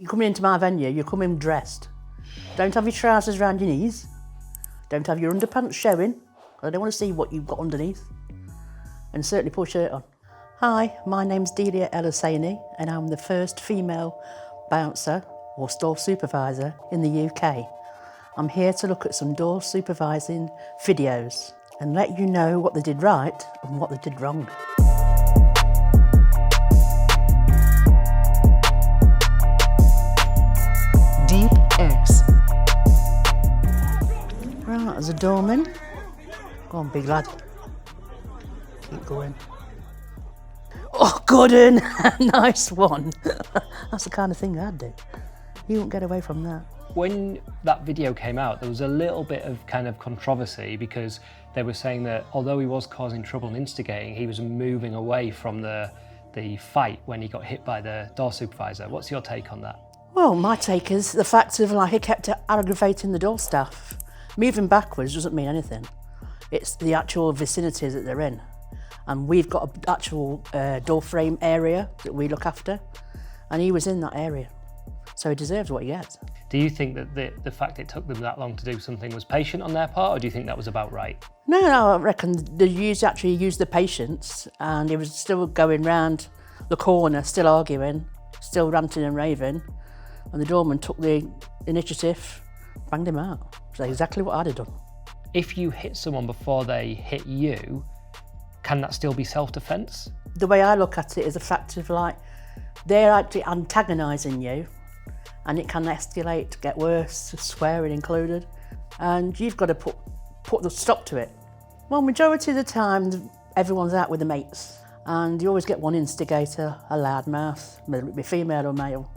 You're coming into my venue, you're coming dressed. Don't have your trousers around your knees. Don't have your underpants showing. I don't want to see what you've got underneath. And certainly put a shirt on. Hi, my name's Delia El-Hosayny and I'm the first female bouncer or store supervisor in the UK. I'm here to look at some door supervising videos and let you know what they did right and what they did wrong. DEEPX. Right, there's a doorman. Go on, big lad. Keep going. Oh, good un. Nice one. That's the kind of thing I'd do. You won't get away from that. When that video came out, there was a little bit of kind of controversy because they were saying that although he was causing trouble and instigating, he was moving away from the fight when he got hit by the door supervisor. What's your take on that? Well, my take is the fact of he kept aggravating the door staff. Moving backwards doesn't mean anything. It's the actual vicinity that they're in. And we've got an actual door frame area that we look after. And he was in that area. So he deserves what he gets. Do you think that the fact it took them that long to do something was patient on their part, or do you think that was about right? No, I reckon they actually used the patience, and he was still going round the corner, still arguing, still ranting and raving, and the doorman took the initiative, banged him out. That's exactly what I'd have done. If you hit someone before they hit you, can that still be self-defence? The way I look at it is a fact of they're actually antagonising you, and it can escalate, get worse, swearing included, and you've got to put the stop to it. Well, majority of the time, everyone's out with the mates, and you always get one instigator, a loudmouth, whether it be female or male,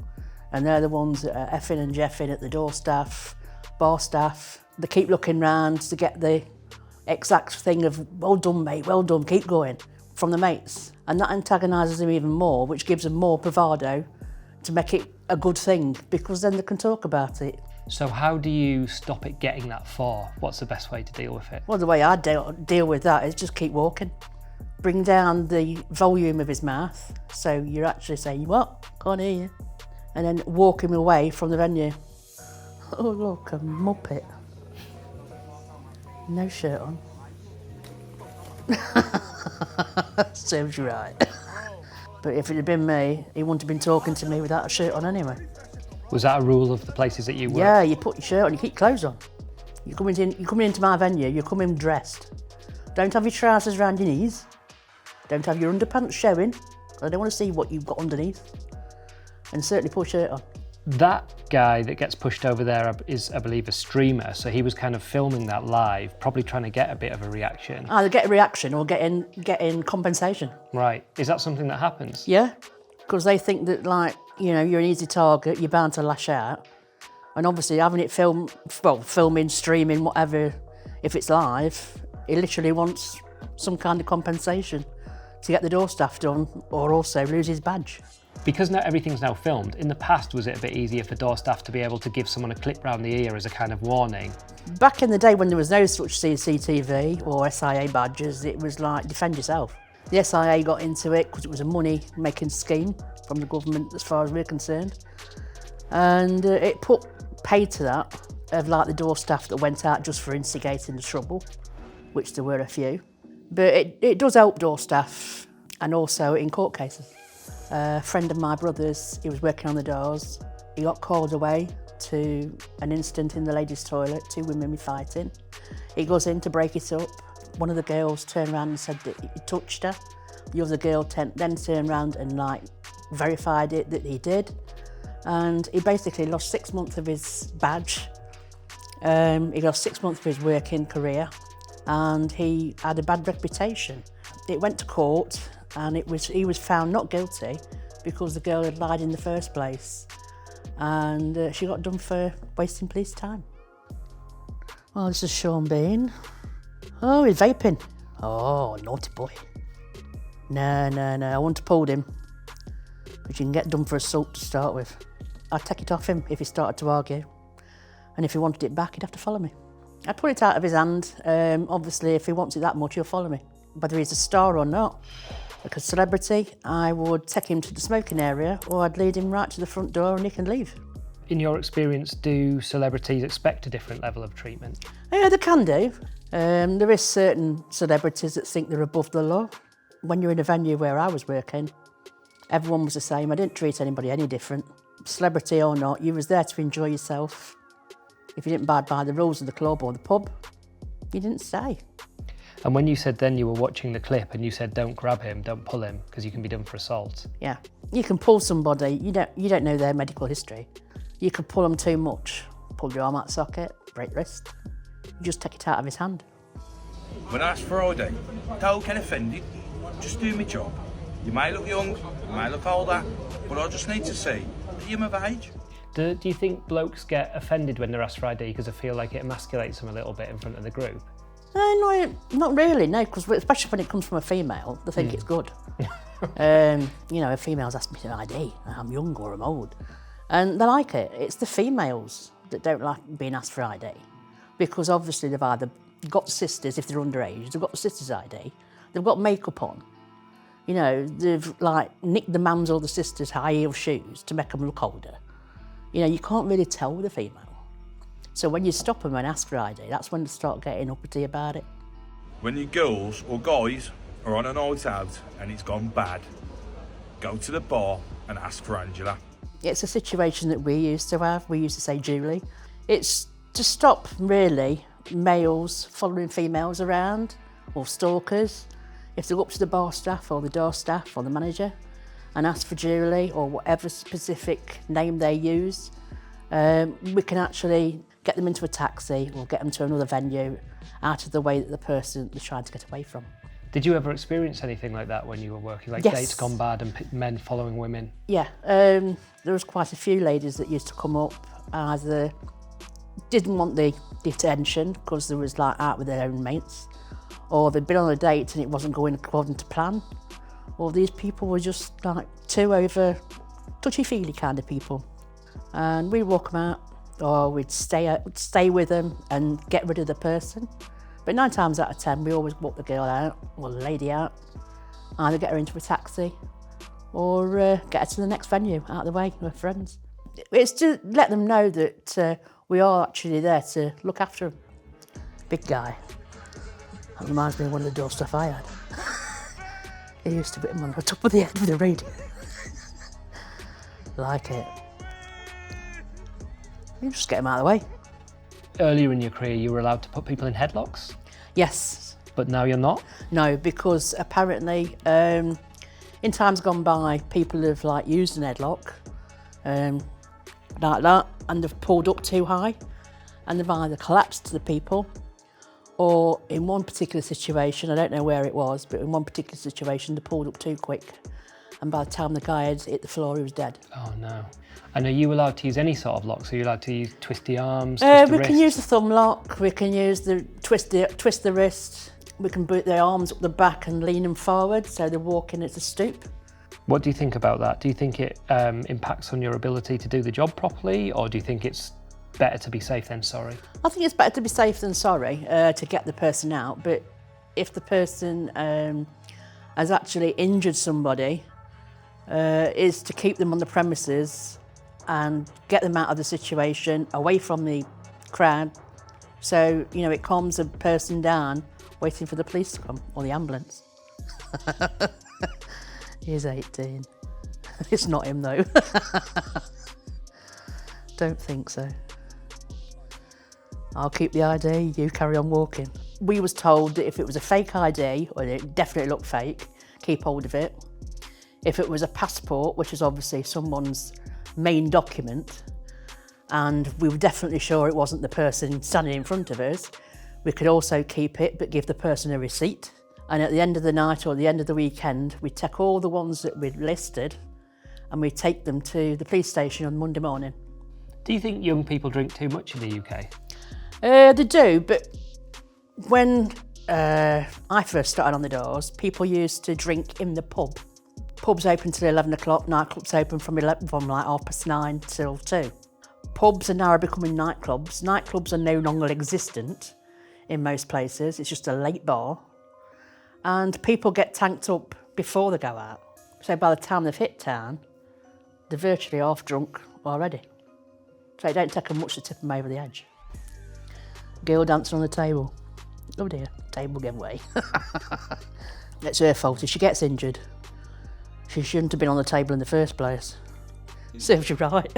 and they're the ones that are effing and jeffing at the door staff, bar staff. They keep looking round to get the exact thing of, well done, mate, well done, keep going, from the mates. And that antagonises them even more, which gives them more bravado to make it a good thing, because then they can talk about it. So how do you stop it getting that far? What's the best way to deal with it? Well, the way I deal with that is just keep walking. Bring down the volume of his mouth, so you're actually saying, what? Can't hear you. And then walk him away from the venue. Oh, look, a muppet. No shirt on. Serves you right. But if it had been me, he wouldn't have been talking to me without a shirt on anyway. Was that a rule of the places that you work? Yeah, you put your shirt on, you keep clothes on. You're coming into my venue, you're coming dressed. Don't have your trousers around your knees. Don't have your underpants showing. I don't want to see what you've got underneath. And certainly put a shirt on. That guy that gets pushed over there is, I believe, a streamer, so he was kind of filming that live, probably trying to get a bit of a reaction. Either get a reaction or getting compensation. Right. Is that something that happens? Yeah, because they think that, you're an easy target, you're bound to lash out. And obviously having it filming, streaming, whatever, if it's live, he literally wants some kind of compensation to get the door staff done or also lose his badge. Because now everything's now filmed, in the past was it a bit easier for door staff to be able to give someone a clip round the ear as a kind of warning? Back in the day when there was no such CCTV or SIA badges, it was defend yourself. The SIA got into it because it was a money-making scheme from the government as far as we're concerned. And it put pay to that of the door staff that went out just for instigating the trouble, which there were a few. But it does help door staff and also in court cases. A friend of my brother's, he was working on the doors. He got called away to an incident in the ladies' toilet, 2 women were fighting. He goes in to break it up. One of the girls turned around and said that he touched her. The other girl then turned around and verified it that he did. And he basically lost 6 months of his badge. He lost 6 months of his working career, and he had a bad reputation. It went to court, and he was found not guilty because the girl had lied in the first place, and she got done for wasting police time. Well, this is Sean Bean. Oh, he's vaping. Oh, naughty boy. No, I wouldn't have pulled him, because you can get done for assault to start with. I'd take it off him if he started to argue, and if he wanted it back, he'd have to follow me. I'd put it out of his hand. Obviously, if he wants it that much, he'll follow me, whether he's a star or not. Like a celebrity, I would take him to the smoking area or I'd lead him right to the front door and he can leave. In your experience, do celebrities expect a different level of treatment? Yeah, they can do. There is certain celebrities that think they're above the law. When you're in a venue where I was working, everyone was the same. I didn't treat anybody any different. Celebrity or not, you was there to enjoy yourself. If you didn't abide by the rules of the club or the pub, you didn't stay. And when you said then you were watching the clip and you said don't grab him, don't pull him, because you can be done for assault. Yeah, you can pull somebody, you don't know their medical history. You could pull them too much, pull your arm out of socket, break the wrist. You just take it out of his hand. When I ask for ID, don't get offended, just do my job. You may look young, you may look older, but I just need to see that you're of age. Do you think blokes get offended when they're asked for ID because they feel like it emasculates them a little bit in front of the group? No, not really, no, because especially when it comes from a female, they think it's good. You know, a female's asked me to ID, I'm young or I'm old, and they like it. It's the females that don't like being asked for ID, because obviously they've either got sisters, if they're underage, they've got the sisters' ID, they've got makeup on. You know, they've like nicked the mum's or the sister's high heel shoes to make them look older. You know, you can't really tell with a female. So when you stop them and ask for ID, that's when they start getting uppity about it. When you girls or guys are on a night out and it's gone bad, go to the bar and ask for Angela. It's a situation that we used to have. We used to say Julie. It's to stop, really, males following females around or stalkers. If they go up to the bar staff or the door staff or the manager and ask for Julie or whatever specific name they use, we can actually get them into a taxi or get them to another venue out of the way that the person is trying to get away from. Did you ever experience anything like that when you were working, like Yes. dates gone bad and men following women? Yeah, there was quite a few ladies that used to come up, either didn't want the detention because they was like out with their own mates, or they'd been on a date and it wasn't going according to plan, or these people were just like too over touchy-feely kind of people. And we'd walk them out, or we'd stay with them and get rid of the person. But 9 times out of 10, we always walk the girl out, or the lady out, either get her into a taxi, or get her to the next venue, out of the way, with friends. It's to let them know that we are actually there to look after them. Big guy. That reminds me of one of the door stuff I had. He used to hit him on the top of the head with a radio. Like it. You just get him out of the way. Earlier in your career, you were allowed to put people in headlocks, Yes. but now you're not? No, because apparently in times gone by, people have like used an headlock like that, and they've pulled up too high, and they've either collapsed the people, or in one particular situation, I don't know where it was, but in one particular situation, they pulled up too quick, and by the time the guy had hit the floor, he was dead. Oh no. And are you allowed to use any sort of locks? Are you allowed to use twisty arms, twist the We wrist? can use the thumb lock, we can use the twist the wrist, we can put their arms up the back and lean them forward so they're walking at a stoop. What do you think about that? Do you think it impacts on your ability to do the job properly, or do you think it's better to be safe than sorry? I think it's better to be safe than sorry to get the person out, but if the person has actually injured somebody, is to keep them on the premises and get them out of the situation, away from the crowd, so you know it calms a person down waiting for the police to come or the ambulance. He's 18. It's not him though. Don't think so. I'll keep the ID, you carry on walking. We was told that if it was a fake ID, or it definitely looked fake, keep hold of it. If it was a passport, which is obviously someone's main document, and we were definitely sure it wasn't the person standing in front of us, we could also keep it, but give the person a receipt. And at the end of the night or the end of the weekend, we'd take all the ones that we'd listed and we'd take them to the police station on Monday morning. Do you think young people drink too much in the UK? They do, but when I first started on the doors, people used to drink in the pub. Pubs open till 11 o'clock, nightclubs open from like 9:30 till 2. Pubs are now becoming nightclubs. Nightclubs are no longer existent in most places. It's just a late bar. And people get tanked up before they go out. So by the time they've hit town, they're virtually half drunk already. So it don't take them much to tip them over the edge. Girl dancing on the table. Oh dear, table gave way. It's her fault. If she gets injured, she shouldn't have been on the table in the first place. Serves you right.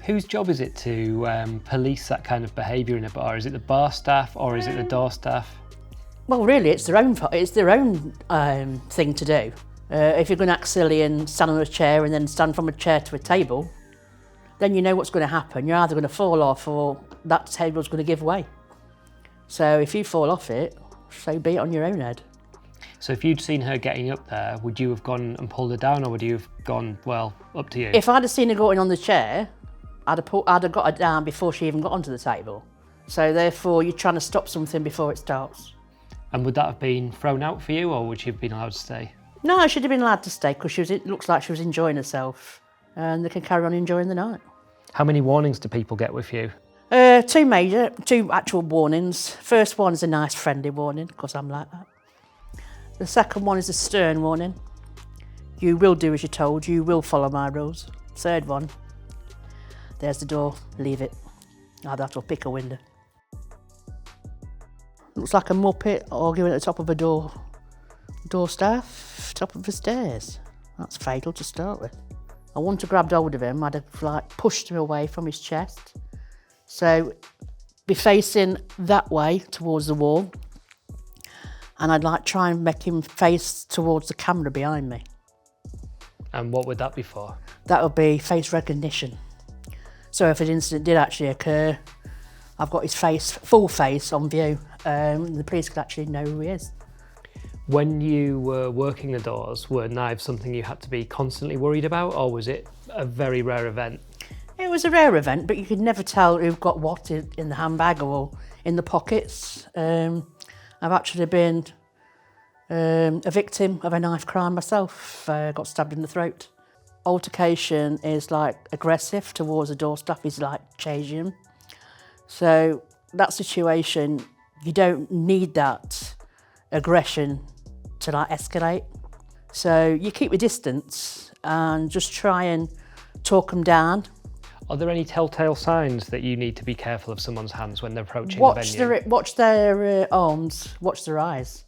Whose job is it to police that kind of behaviour in a bar? Is it the bar staff or is it the door staff? Well, really, it's their own thing to do. If you're going to act silly and stand on a chair and then stand from a chair to a table, then you know what's going to happen. You're either going to fall off or that table's going to give way. So if you fall off it, so be it on your own head. So if you'd seen her getting up there, would you have gone and pulled her down, or would you have gone, well, up to you? If I'd have seen her going on the chair, I'd have got her down before she even got onto the table. So therefore, you're trying to stop something before it starts. And would that have been thrown out for you, or would she have been allowed to stay? No, she should have been allowed to stay because it looks like she was enjoying herself, and they can carry on enjoying the night. How many warnings do people get with you? Two actual warnings. First one is a nice friendly warning, because I'm like that. The second one is a stern warning. You will do as you're told, you will follow my rules. Third one, there's the door, leave it. I'd have to pick a window. Looks like a muppet arguing at the top of a door staff, top of the stairs. That's fatal to start with. I wouldn't have grabbed hold of him, I'd have pushed him away from his chest. So be facing that way towards the wall, and I'd try and make him face towards the camera behind me. And what would that be for? That would be face recognition. So if an incident did actually occur, I've got his face, full face on view. The police could actually know who he is. When you were working the doors, were knives something you had to be constantly worried about, or was it a very rare event? It was a rare event, but you could never tell who got what in the handbag or in the pockets. I've actually been a victim of a knife crime myself. Got stabbed in the throat. Altercation is aggressive towards the door staff. He's chasing him. So that situation, you don't need that aggression to escalate. So you keep your distance and just try and talk them down. Are there any telltale signs that you need to be careful of someone's hands when they're approaching the venue? Watch their arms, watch their eyes.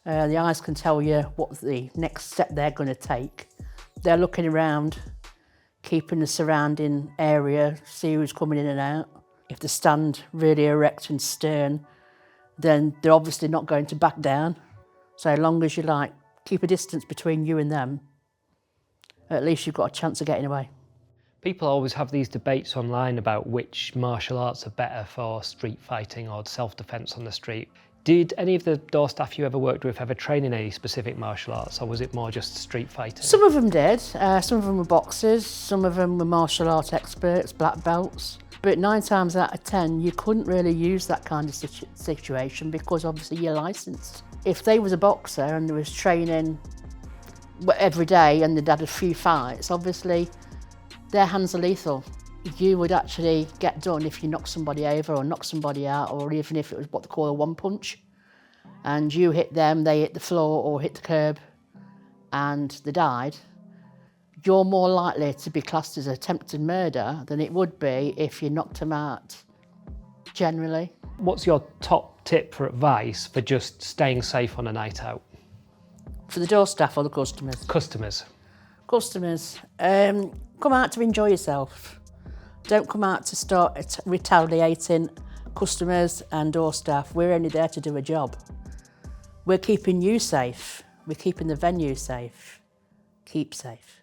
The eyes can tell you what the next step they're going to take. They're looking around, keeping the surrounding area, see who's coming in and out. If they stand really erect and stern, then they're obviously not going to back down. So as long as you keep a distance between you and them, at least you've got a chance of getting away. People always have these debates online about which martial arts are better for street fighting or self-defense on the street. Did any of the door staff you ever worked with ever train in any specific martial arts, or was it more just street fighting? Some of them did. Some of them were boxers, some of them were martial art experts, black belts. But 9 times out of 10, you couldn't really use that kind of situation because obviously you're licensed. If they was a boxer and they was training every day and they'd had a few fights, obviously their hands are lethal. You would actually get done if you knock somebody over or knock somebody out, or even if it was what they call a one punch. And you hit them, they hit the floor or hit the curb and they died. You're more likely to be classed as attempted murder than it would be if you knocked them out, generally. What's your top tip for advice for just staying safe on a night out? For the door staff or the customers? Customers. Customers, come out to enjoy yourself. Don't come out to start retaliating customers and door staff. We're only there to do a job. We're keeping you safe. We're keeping the venue safe. Keep safe.